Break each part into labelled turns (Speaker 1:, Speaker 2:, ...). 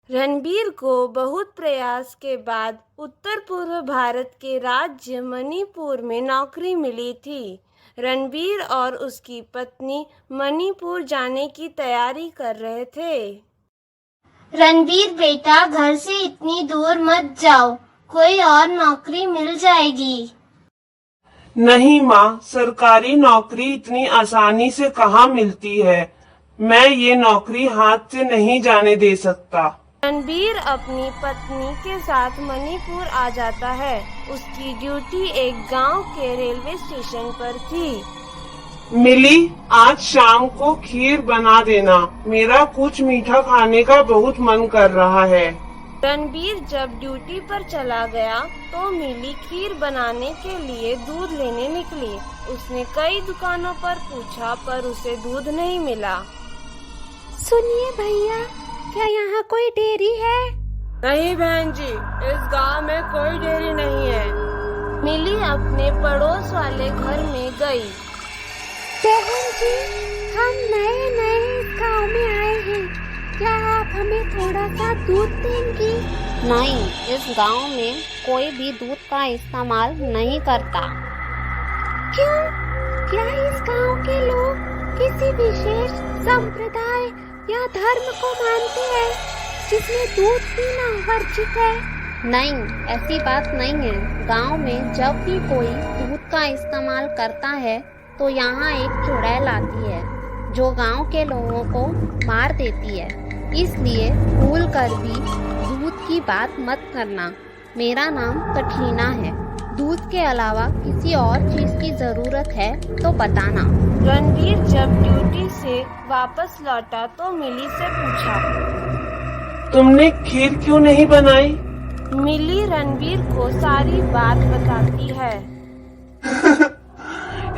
Speaker 1: रणबीर को बहुत प्रयास के बाद उत्तर पूर्व भारत के राज्य मणिपुर में नौकरी मिली थी। रणबीर और उसकी पत्नी मणिपुर जाने की तैयारी कर रहे थे।
Speaker 2: रणबीर बेटा, घर से इतनी दूर मत जाओ, कोई और नौकरी मिल जाएगी।
Speaker 3: नहीं माँ, सरकारी नौकरी इतनी आसानी से कहाँ मिलती है। मैं ये नौकरी हाथ से नहीं जाने दे सकता।
Speaker 1: रणबीर अपनी पत्नी के साथ मणिपुर आ जाता है। उसकी ड्यूटी एक गांव के रेलवे स्टेशन पर थी।
Speaker 3: मिली, आज शाम को खीर बना देना, मेरा कुछ मीठा खाने का बहुत मन कर रहा है।
Speaker 1: रणबीर जब ड्यूटी पर चला गया तो मिली खीर बनाने के लिए दूध लेने निकली। उसने कई दुकानों पर पूछा पर उसे दूध नहीं मिला।
Speaker 4: सुनिए भैया, क्या यहाँ कोई डेयरी है?
Speaker 1: नहीं बहन जी, इस गांव में कोई डेयरी नहीं है। मिली अपने पड़ोस वाले घर में गई।
Speaker 4: बहन जी, हम नए नए इस गाँव में आए हैं, क्या आप हमें थोड़ा सा दूध देंगी?
Speaker 5: नहीं, इस गांव में कोई भी दूध का इस्तेमाल नहीं करता।
Speaker 4: क्यों? क्या इस गांव के लोग किसी विशेष संप्रदाय या धर्म को मानते हैं जिसमें दूध पीना वर्जित है?
Speaker 5: नहीं, ऐसी बात नहीं है। गांव में जब भी कोई दूध का इस्तेमाल करता है तो यहाँ एक चुड़ैल आती है जो गांव के लोगों को मार देती है। इसलिए भूल कर भी दूध की बात मत करना। मेरा नाम कटरीना है। दूध के अलावा किसी और चीज की जरूरत है तो बताना।
Speaker 1: रणबीर जब ड्यूटी से वापस लौटा तो मिली से पूछा,
Speaker 3: तुमने खीर क्यों नहीं बनाई?
Speaker 1: मिली रणबीर को सारी बात बताती है।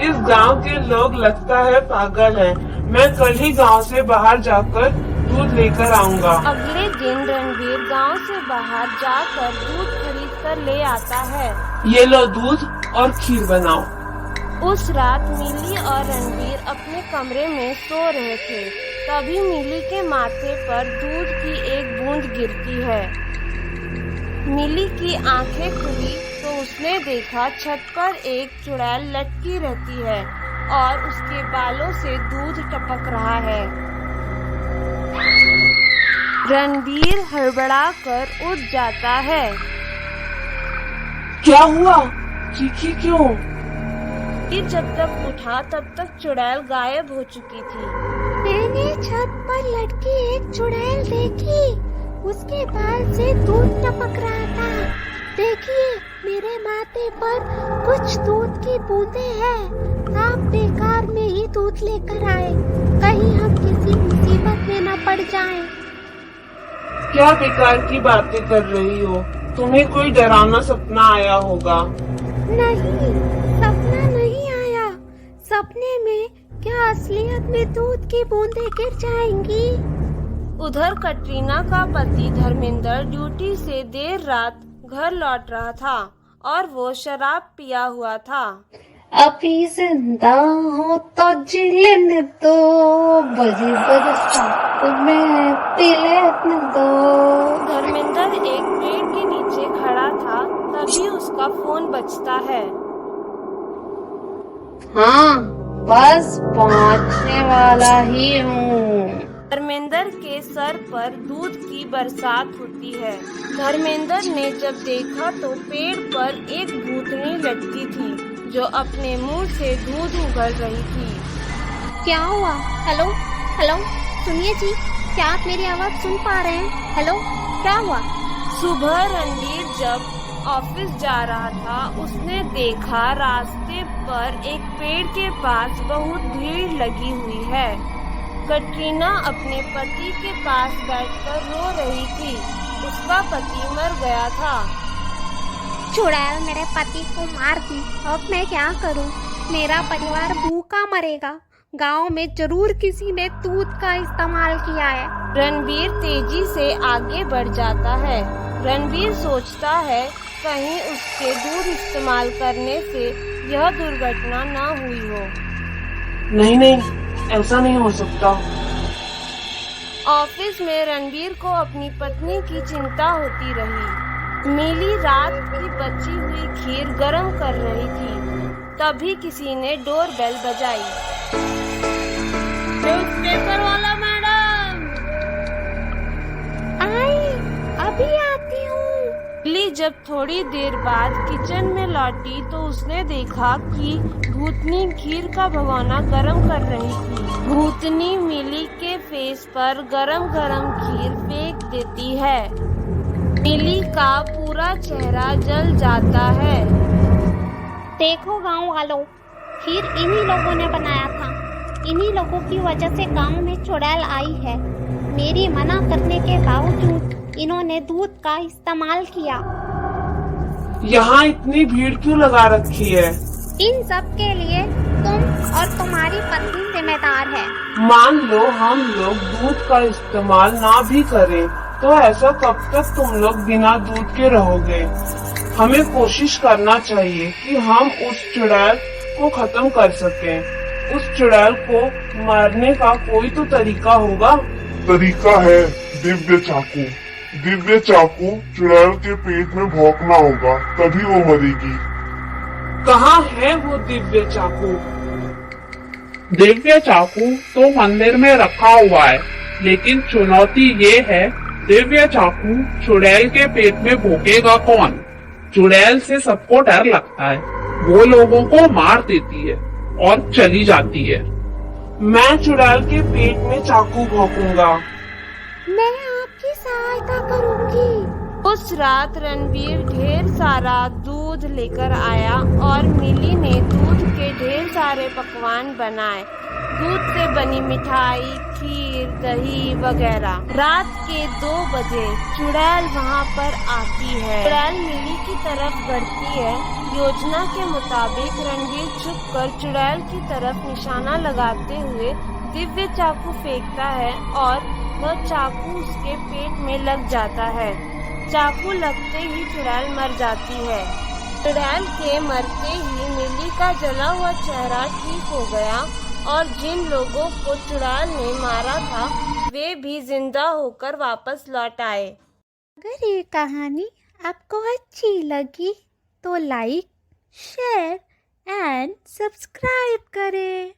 Speaker 3: इस गांव के लोग लगता है पागल हैं। मैं कल ही गांव से बाहर जाकर दूध लेकर आऊंगा।
Speaker 1: अगले दिन रणबीर गांव से बाहर जाकर दूध खरीद कर ले आता है।
Speaker 3: ये लो दूध और खीर बनाओ।
Speaker 1: उस रात मिली और रणबीर अपने कमरे में सो रहे थे। तभी मिली के माथे पर दूध की एक बूंद गिरती है। मिली की आंखें खुली तो उसने देखा छत पर एक चुड़ैल लटकी रहती है और उसके बालों से दूध टपक रहा है। रणबीर हड़बड़ा कर उठ जाता है।
Speaker 3: क्या हुआ? चीखी क्यों?
Speaker 1: फिर जब तक उठा तब तक चुड़ैल गायब हो चुकी थी।
Speaker 4: मैंने छत पर लटकी एक चुड़ैल देखी, उसके बाल से दूध टपक रहा था। देखिए, मेरे माथे पर कुछ दूध की बूंदें हैं। आप बेकार में ही दूध लेकर आए, कहीं हम किसी मुसीबत में न पड़ जाएं।
Speaker 3: क्या बेकार की बातें कर रही हो? तुम्हें कोई डरावना सपना आया होगा।
Speaker 4: नहीं, सपना नहीं आया। सपने में क्या असलियत में दूध की बूंदें गिर जाएंगी?
Speaker 1: उधर कटरीना का पति धर्मेंद्र ड्यूटी से देर रात घर लौट रहा था और वो शराब पिया हुआ था।
Speaker 5: अभी जिंदा हो तो जी लेने दो, बजी बरसात में पी लेने दो।
Speaker 1: धर्मेंद्र एक पेड़ के नीचे खड़ा था। तभी उसका फोन बजता है।
Speaker 5: हाँ, बस पहुँचने वाला ही हूँ।
Speaker 1: धर्मेंद्र के सर पर दूध की बरसात होती है। धर्मेंद्र ने जब देखा तो पेड़ पर एक भूतनी लटकी थी जो अपने मुंह से दूध उगल रही थी।
Speaker 5: क्या हुआ? हेलो हेलो, सुनिए जी, क्या आप मेरी आवाज सुन पा रहे हैं? हेलो, क्या हुआ?
Speaker 1: सुबह रणबीर जब ऑफिस जा रहा था उसने देखा रास्ते पर एक पेड़ के पास बहुत भीड़ लगी हुई है। कटरीना अपने पति के पास बैठकर रो रही थी। उसका पति मर गया था।
Speaker 4: चुड़ैल मेरे पति को मार दी, अब मैं क्या करूं? मेरा परिवार भूखा मरेगा। गांव में जरूर किसी ने दूध का इस्तेमाल किया है।
Speaker 1: रणबीर तेजी से आगे बढ़ जाता है। रणबीर सोचता है कहीं उसके दूध इस्तेमाल करने से यह दुर्घटना न हुई हो।
Speaker 3: नहीं नहीं, ऐसा नहीं हो सकता।
Speaker 1: ऑफिस में रणवीर को अपनी पत्नी की चिंता होती रही। मिली रात की बची हुई खीर गर्म कर रही थी। तभी किसी ने डोर बेल बजाई। न्यूज़पेपर वाला मैडम!
Speaker 4: आई, अभी आती हूँ।
Speaker 1: मिली जब थोड़ी देर बाद किचन में लौटी तो उसने देखा कि भूतनी खीर का भगोना गर्म कर रही थी। भूतनी मिली के फेस पर गरम गरम खीर फेंक देती है। मिली का पूरा चेहरा जल जाता है।
Speaker 5: देखो गांव वालों, खीर इन्हीं लोगों ने बनाया था। इन्हीं लोगों की वजह से गांव में चुड़ैल आई है। मेरी मना करने के बावजूद इन्होंने दूध का इस्तेमाल किया।
Speaker 3: यहाँ इतनी भीड़ क्यों लगा रखी है?
Speaker 5: इन सब के लिए तुम और तुम्हारी पत्नी जिम्मेदार है।
Speaker 3: मान लो हम लोग दूध का इस्तेमाल ना भी करें तो ऐसा कब तक तुम लोग बिना दूध के रहोगे? हमें कोशिश करना चाहिए कि हम उस चुड़ैल को खत्म कर सकें। उस चुड़ैल को मारने का कोई तो तरीका होगा।
Speaker 6: तरीका है दिव्य चाकू। दिव्य चाकू चुड़ैल के पेट में भौंकना होगा, तभी वो मरेगी।
Speaker 3: कहाँ है वो दिव्य चाकू?
Speaker 7: दिव्य चाकू तो मंदिर में रखा हुआ है, लेकिन चुनौती ये है, दिव्य चाकू चुड़ैल के पेट में भोंकेगा कौन? चुड़ैल से सबको डर लगता है, वो लोगों को मार देती है और चली जाती है।
Speaker 3: मैं चुड़ैल के पेट में चाकू भोंकूंगा।
Speaker 4: मैं आपकी सहायता करूंगी।
Speaker 1: उस रात रणवीर ढेर सारा दूध लेकर आया और मिली ने दूध के ढेर सारे पकवान बनाए। दूध से बनी मिठाई, खीर, दही वगैरह। रात के 2 बजे चुड़ैल वहाँ पर आती है। चुड़ैल मिली की तरफ बढ़ती है। योजना के मुताबिक रणवीर छुप कर चुड़ैल की तरफ निशाना लगाते हुए दिव्य चाकू फेंकता है और वह चाकू उसके पेट में लग जाता है। चाकू लगते ही चुड़ैल मर जाती है। चुड़ैल के मरते ही मिली का जला हुआ चेहरा ठीक हो गया और जिन लोगों को चुड़ैल ने मारा था वे भी जिंदा होकर वापस लौट आए।
Speaker 4: अगर ये कहानी आपको अच्छी लगी तो लाइक, शेयर एंड सब्सक्राइब करें।